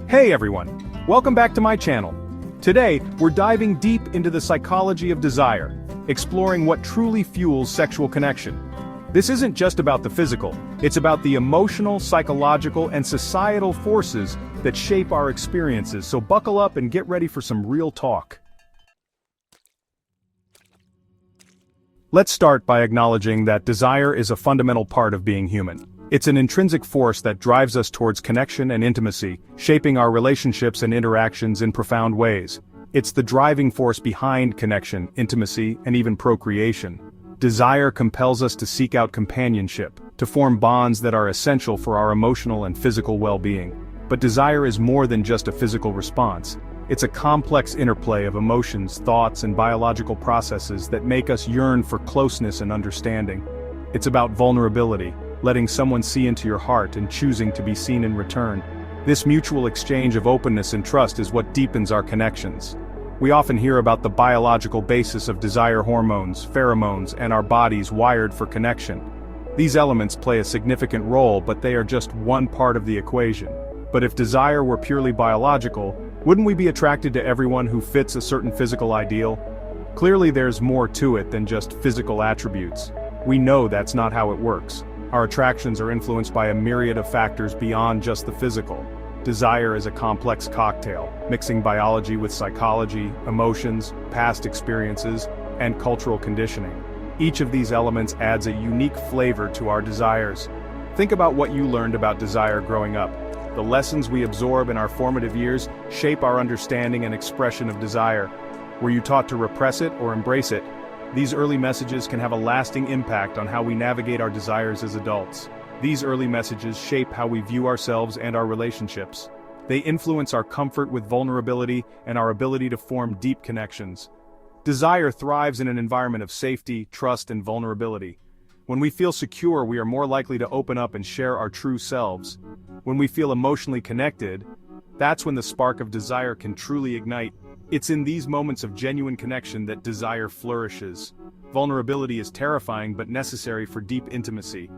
Hey everyone, welcome back to my channel. Today, we're diving deep into the psychology of desire, exploring what truly fuels sexual connection. This isn't just about the physical, it's about the emotional, psychological, and societal forces that shape our experiences, so buckle up and get ready for some real talk. Let's start by acknowledging that desire is a fundamental part of being human. It's an intrinsic force that drives us towards connection and intimacy, shaping our relationships and interactions in profound ways. It's the driving force behind connection, intimacy, and even procreation. Desire compels us to seek out companionship, to form bonds that are essential for our emotional and physical well-being. But desire is more than just a physical response. It's a complex interplay of emotions, thoughts, and biological processes that make us yearn for closeness and understanding. It's about vulnerability, letting someone see into your heart and choosing to be seen in return. This mutual exchange of openness and trust is what deepens our connections. We often hear about the biological basis of desire hormones, pheromones, and our bodies wired for connection. These elements play a significant role, but they are just one part of the equation. But if desire were purely biological, wouldn't we be attracted to everyone who fits a certain physical ideal? Clearly there's more to it than just physical attributes. We know that's not how it works. Our attractions are influenced by a myriad of factors beyond just the physical. Desire is a complex cocktail, mixing biology with psychology, emotions, past experiences, and cultural conditioning. Each of these elements adds a unique flavor to our desires. Think about what you learned about desire growing up. The lessons we absorb in our formative years shape our understanding and expression of desire. Were you taught to repress it or embrace it? These early messages can have a lasting impact on how we navigate our desires as adults. These early messages shape how we view ourselves and our relationships. They influence our comfort with vulnerability and our ability to form deep connections. Desire thrives in an environment of safety, trust, and vulnerability. When we feel secure, we are more likely to open up and share our true selves. When we feel emotionally connected, that's when the spark of desire can truly ignite. It's in these moments of genuine connection that desire flourishes. Vulnerability is terrifying but necessary for deep intimacy.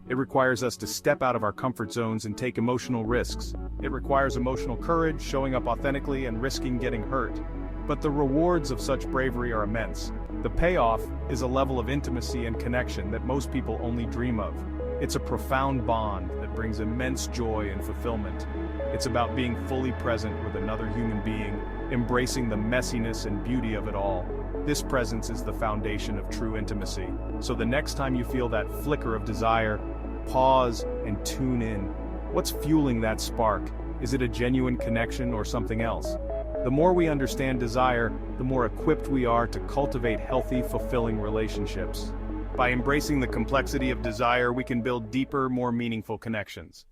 It requires us to step out of our comfort zones and take emotional risks. It requires emotional courage, showing up authentically, and risking getting hurt. But the rewards of such bravery are immense. The payoff is a level of intimacy and connection that most people only dream of. It's a profound bond that brings immense joy and fulfillment. It's about being fully present with another human being, embracing the messiness and beauty of it all. This presence is the foundation of true intimacy. So the next time you feel that flicker of desire, pause and tune in. What's fueling that spark? Is it a genuine connection or something else? The more we understand desire, the more equipped we are to cultivate healthy, fulfilling relationships. By embracing the complexity of desire, we can build deeper, more meaningful connections.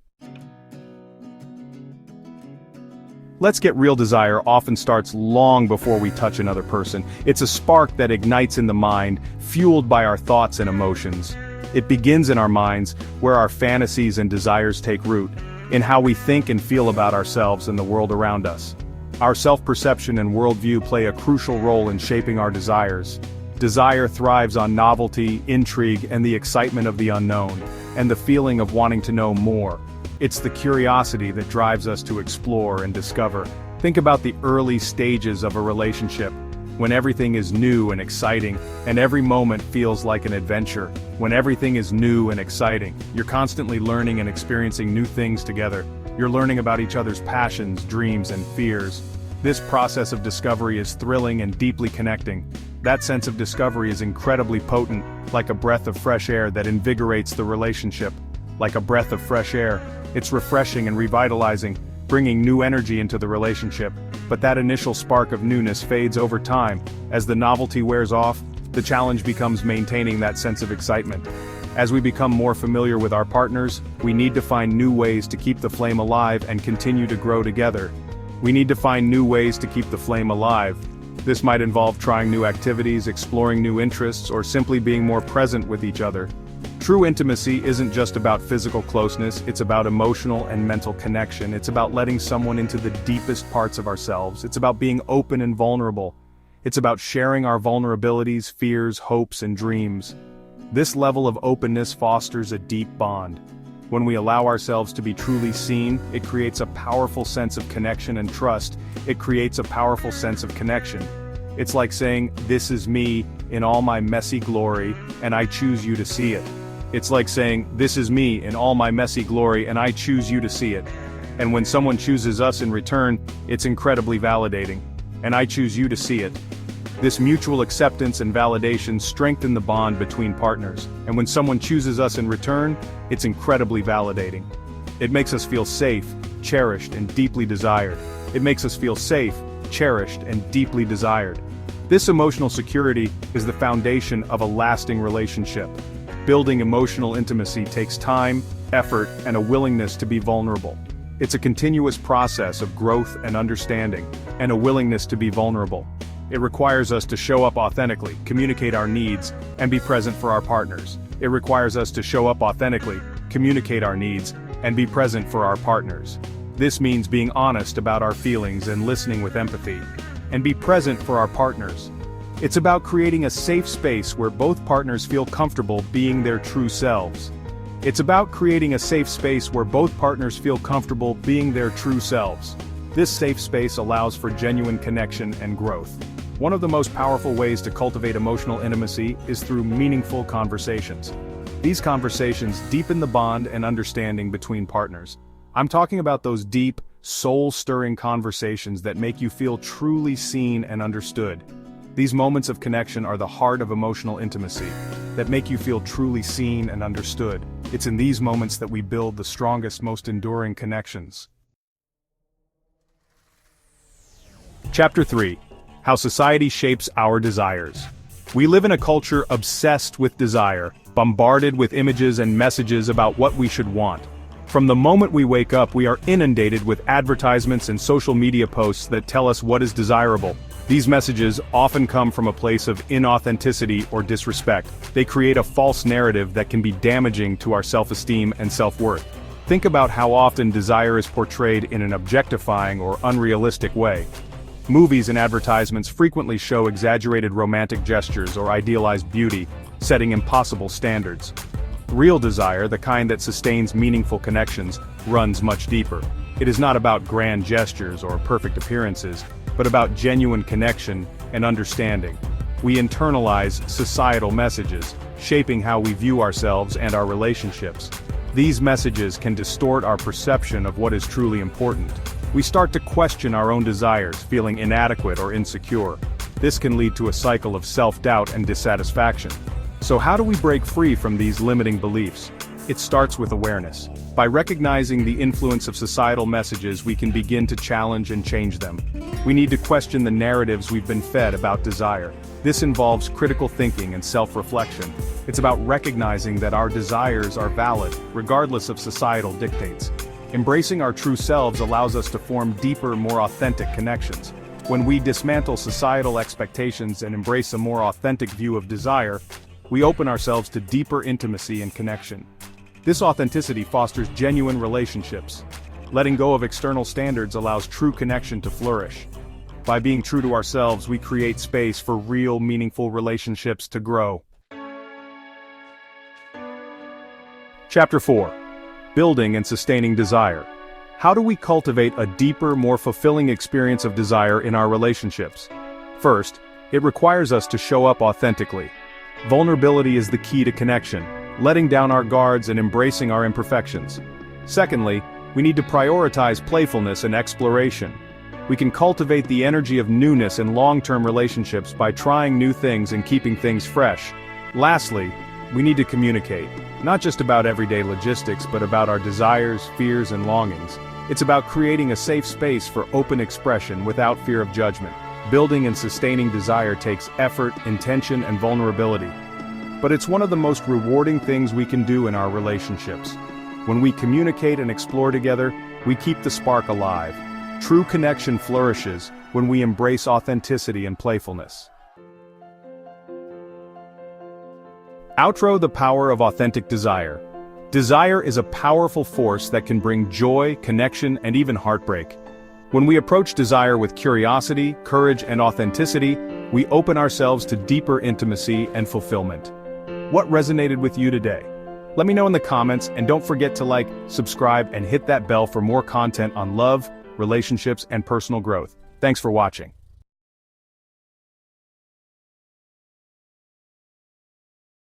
Let's get real. Desire often starts long before we touch another person. It's a spark that ignites in the mind, fueled by our thoughts and emotions. It begins in our minds, where our fantasies and desires take root, in how we think and feel about ourselves and the world around us. Our self-perception and worldview play a crucial role in shaping our desires. Desire thrives on novelty, intrigue, and the excitement of the unknown, and the feeling of wanting to know more. It's the curiosity that drives us to explore and discover. Think about the early stages of a relationship, when everything is new and exciting, and every moment feels like an adventure. When everything is new and exciting, you're constantly learning and experiencing new things together. You're learning about each other's passions, dreams, and fears. This process of discovery is thrilling and deeply connecting. That sense of discovery is incredibly potent, like a breath of fresh air that invigorates the relationship. Like a breath of fresh air, it's refreshing and revitalizing, bringing new energy into the relationship. But that initial spark of newness fades over time. As the novelty wears off, the challenge becomes maintaining that sense of excitement. As we become more familiar with our partners, we need to find new ways to keep the flame alive and continue to grow together. We need to find new ways to keep the flame alive. This might involve trying new activities, exploring new interests, or simply being more present with each other. True intimacy isn't just about physical closeness, it's about emotional and mental connection. It's about letting someone into the deepest parts of ourselves. It's about being open and vulnerable. It's about sharing our vulnerabilities, fears, hopes, and dreams. This level of openness fosters a deep bond. When we allow ourselves to be truly seen, it creates a powerful sense of connection and trust. It creates a powerful sense of connection. It's like saying, "This is me, in all my messy glory, and I choose you to see it." It's like saying, "This is me, in all my messy glory, and I choose you to see it." And when someone chooses us in return, it's incredibly validating. And I choose you to see it. This mutual acceptance and validation strengthen the bond between partners, and when someone chooses us in return, it's incredibly validating. It makes us feel safe, cherished, and deeply desired. It makes us feel safe, cherished, and deeply desired. This emotional security is the foundation of a lasting relationship. Building emotional intimacy takes time, effort, and a willingness to be vulnerable. It's a continuous process of growth and understanding, and a willingness to be vulnerable. It requires us to show up authentically, communicate our needs, and be present for our partners. It requires us to show up authentically, communicate our needs, and be present for our partners. This means being honest about our feelings and listening with empathy, and be present for our partners. It's about creating a safe space where both partners feel comfortable being their true selves. It's about creating a safe space where both partners feel comfortable being their true selves. This safe space allows for genuine connection and growth. One of the most powerful ways to cultivate emotional intimacy is through meaningful conversations. These conversations deepen the bond and understanding between partners. I'm talking about those deep, soul-stirring conversations that make you feel truly seen and understood. These moments of connection are the heart of emotional intimacy, that make you feel truly seen and understood. It's in these moments that we build the strongest, most enduring connections. Chapter 3. How society shapes our desires. We live in a culture obsessed with desire, bombarded with images and messages about what we should want. From the moment we wake up, we are inundated with advertisements and social media posts that tell us what is desirable. These messages often come from a place of inauthenticity or disrespect. They create a false narrative that can be damaging to our self-esteem and self-worth. Think about how often desire is portrayed in an objectifying or unrealistic way. Movies and advertisements frequently show exaggerated romantic gestures or idealized beauty, setting impossible standards. Real desire, the kind that sustains meaningful connections, runs much deeper. It is not about grand gestures or perfect appearances, but about genuine connection and understanding. We internalize societal messages, shaping how we view ourselves and our relationships. These messages can distort our perception of what is truly important. We start to question our own desires, feeling inadequate or insecure. This can lead to a cycle of self-doubt and dissatisfaction. So how do we break free from these limiting beliefs? It starts with awareness. By recognizing the influence of societal messages, we can begin to challenge and change them. We need to question the narratives we've been fed about desire. This involves critical thinking and self-reflection. It's about recognizing that our desires are valid, regardless of societal dictates. Embracing our true selves allows us to form deeper, more authentic connections. When we dismantle societal expectations and embrace a more authentic view of desire, we open ourselves to deeper intimacy and connection. This authenticity fosters genuine relationships. Letting go of external standards allows true connection to flourish. By being true to ourselves, we create space for real, meaningful relationships to grow. Chapter 4. Building and sustaining desire. How do we cultivate a deeper, more fulfilling experience of desire in our relationships? First, it requires us to show up authentically. Vulnerability is the key to connection, letting down our guards and embracing our imperfections. Secondly, we need to prioritize playfulness and exploration. We can cultivate the energy of newness in long-term relationships by trying new things and keeping things fresh. Lastly, we need to communicate, not just about everyday logistics but about our desires, fears, and longings. It's about creating a safe space for open expression without fear of judgment. Building and sustaining desire takes effort, intention, and vulnerability. But it's one of the most rewarding things we can do in our relationships. When we communicate and explore together, we keep the spark alive. True connection flourishes when we embrace authenticity and playfulness. Outro: the power of authentic desire. Desire is a powerful force that can bring joy, connection, and even heartbreak. When we approach desire with curiosity, courage, and authenticity, we open ourselves to deeper intimacy and fulfillment. What resonated with you today? Let me know in the comments, and don't forget to like, subscribe, and hit that bell for more content on love, relationships, and personal growth. Thanks for watching.